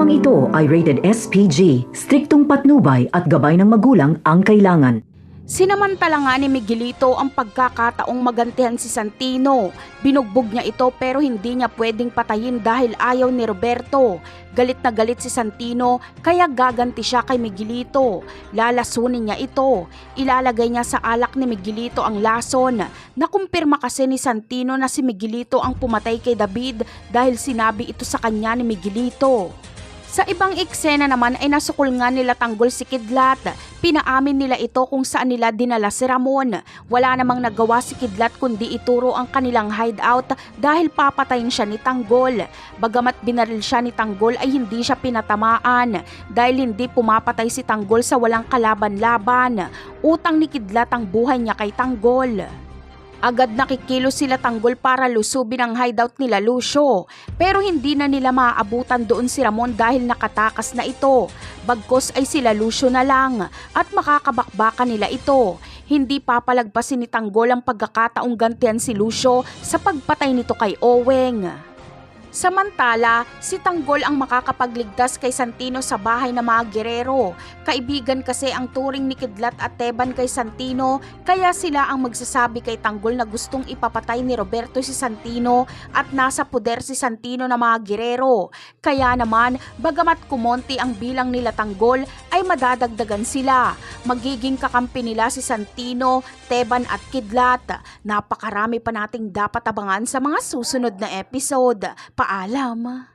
Programang ito ay rated SPG, striktong patnubay at gabay ng magulang ang kailangan. Sinamantala nga ni Miguelito ang pagkakataong magantihan si Santino. Binugbog niya ito pero hindi niya pwedeng patayin dahil ayaw ni Roberto. Galit na galit si Santino kaya gaganti siya kay Miguelito. Lalasunin niya ito. Ilalagay niya sa alak ni Miguelito ang lason. Nakumpirma kasi ni Santino na si Miguelito ang pumatay kay David dahil sinabi ito sa kanya ni Miguelito. Sa ibang eksena naman ay nasukol nga nila Tanggol si Kidlat. Pinaamin nila ito kung saan nila dinala si Ramon. Wala namang nagawa si Kidlat kundi ituro ang kanilang hideout dahil papatayin siya ni Tanggol. Bagamat binaril siya ni Tanggol ay hindi siya pinatamaan dahil hindi pumapatay si Tanggol sa walang kalaban-laban. Utang ni Kidlat ang buhay niya kay Tanggol. Agad nakikilos sila Tanggol para lusubin ang hideout nila Lucio. Pero hindi na nila maaabutan doon si Ramon dahil nakatakas na ito. Bagkos ay sila Lucio na lang at makakabakbakan nila ito. Hindi papalagpasin ni Tanggol ang pagkakataong gantihan si Lucio sa pagpatay nito kay Oweng. Samantala, si Tanggol ang makakapagligtas kay Santino sa bahay ng mga gerero. Kaibigan kasi ang turing ni Kidlat at Teban kay Santino, kaya sila ang magsasabi kay Tanggol na gustong ipapatay ni Roberto si Santino at nasa poder si Santino ng mga gerero. Kaya naman, bagamat kumonti ang bilang nila Tanggol, ay madadagdagan sila. Magiging kakampi nila si Santino, Teban at Kidlat. Napakarami pa nating dapat abangan sa mga susunod na episode. Paalam!